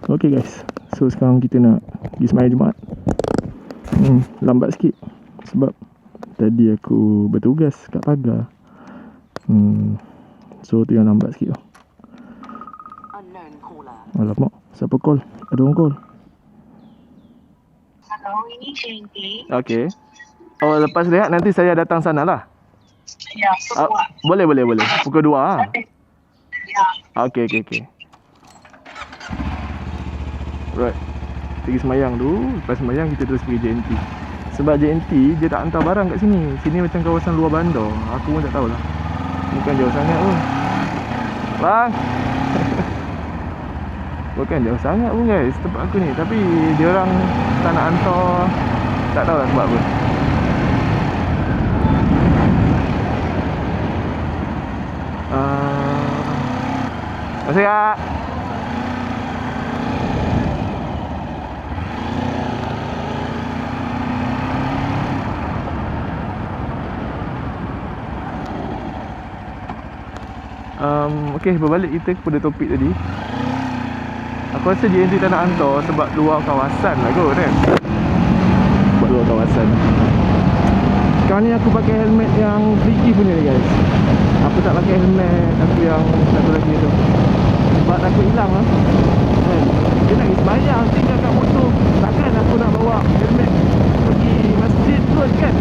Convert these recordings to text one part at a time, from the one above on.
Okay guys, so sekarang kita nak pergi sembahyang Jumaat. Lambat sikit sebab tadi aku bertugas kat pagar. So tu yang lambat sikit. Alamak, siapa call? Ada orang call. Hello, ini JNT. Okay. Oh, lepas rehat nanti saya datang sana lah. Ya, pukul 2. Boleh. Pukul 2 lah. Ya. Okay. Right. Pergi semayang dulu. Lepas semayang kita terus pergi JNT. Sebab JNT dia tak hantar barang kat sini. Sini macam kawasan luar bandar. Aku pun tak tahulah. Bukan jauh sangat pun. Bang. Bukan jauh sangat pun guys tempat aku ni. Tapi dia orang tak nak hantar. Tak tahulah sebab apa. Terima kasih kak. Okay, berbalik kita kepada topik tadi. Aku rasa JNT tak nak hantar sebab luar kawasan lah kot kan. Sebab luar kawasan. Sekarang ni aku pakai helmet yang freaky punya ni guys. Aku tak pakai helmet aku yang satu lagi tu. Sebab aku hilang lah kan. Dia nak pergi sembahyang tinggal kat motor. Takkan aku nak bawa helmet pergi masjid kot kan.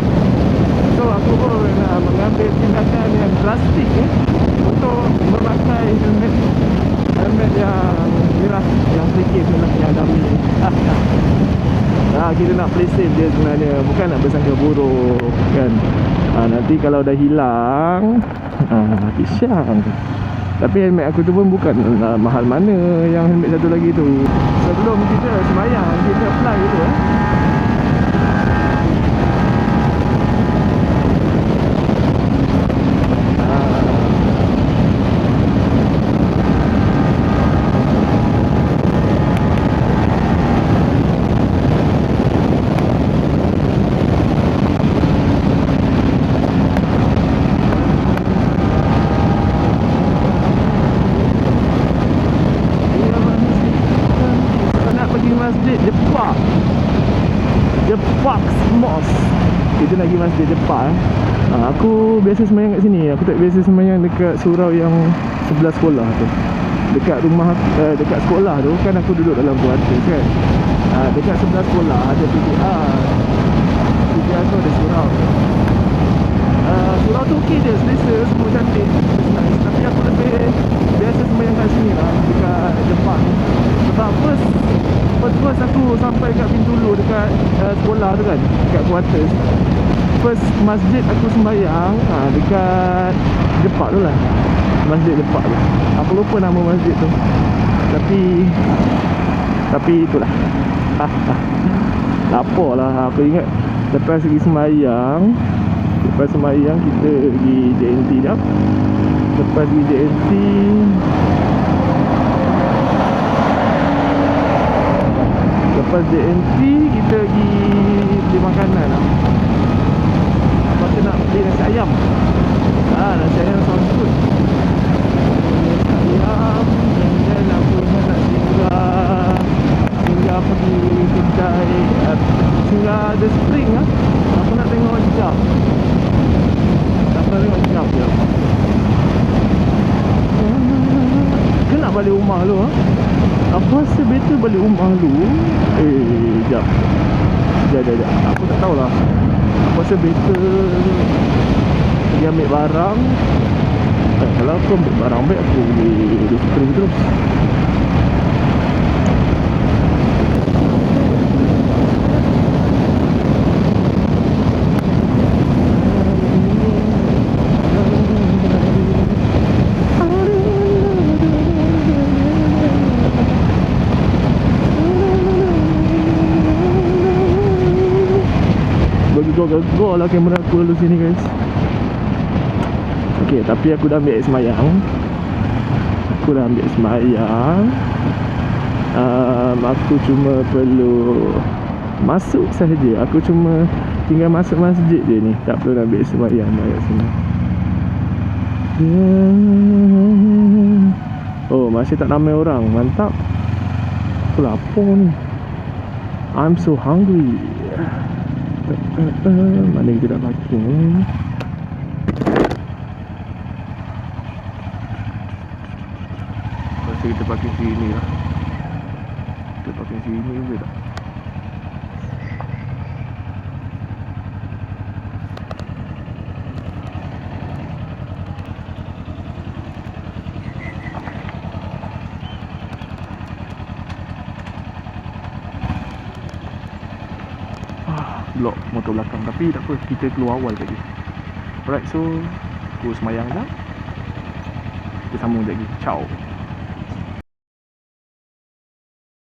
So aku pun nak mengambil tindakan yang drastik untuk memakai helmet yang inilah, yang freaky tu lah, yang dummy. Kita nak play safe dia sebenarnya, bukan nak bersangka buruk kan. Nanti kalau dah hilang pisang. Tapi helmet aku tu pun bukan mahal mana yang helmet satu lagi tu. Sebelum kita sembahyang kita apply gitu Jepak Mosque. Kita nak pergi masjid Jepak Aku biasa sembahyang kat sini. Aku tak biasa sembahyang dekat surau yang sebelah sekolah tu. Dekat rumah dekat sekolah tu kan aku duduk dalam kuartus kan. Dekat sebelah sekolah ada PTR. PTR tu ada surau. Surau tu okey je, selesa, semua cantik, nice. Tapi aku lebih biasa sembahyang kat sini lah, dekat Jepak. Sebab first aku sampai kat Bintulu dekat sekolah tu kan, dekat kuartus. First masjid aku sembahyang dekat Jepak tu lah. Masjid Jepak tu. Aku lupa nama masjid tu. Tapi itulah. Lapar lah. Aku ingat lepas pergi sembahyang, kita pergi JNT jap. Lepas pergi JNT kita pergi beli makanan lah. Lepas tu nak beli nasi ayam. Nasi ayam sounds good. Nasi ayam. Dan aku nak singgah pergi kedai, singgah The Spring lah. Aku nak tengok jam. Je. Ke nak balik rumah lu Aku rasa better balik rumah lu. Sekejap. Aku tak tahulah. Aku rasa better pergi ambil barang. Kalau aku ambil barang baik, aku boleh The Spring terus. Gegor lah kamera aku lalu sini guys. Okay, tapi aku dah ambil semayang. Aku cuma perlu masuk sahaja. Aku cuma tinggal masuk masjid je ni. Tak perlu ambil semayang kat sini. Oh, masih tak ramai orang. Mantap. Lapar ni. I'm so hungry. Mana kita nak parking ni? Rasa kita parking sini lah. Kita parking sini boleh tak? Blok motor belakang. Tapi tak apa, kita keluar awal tadi. Alright, so aku semayang dah. Kita sambung lagi. Ciao.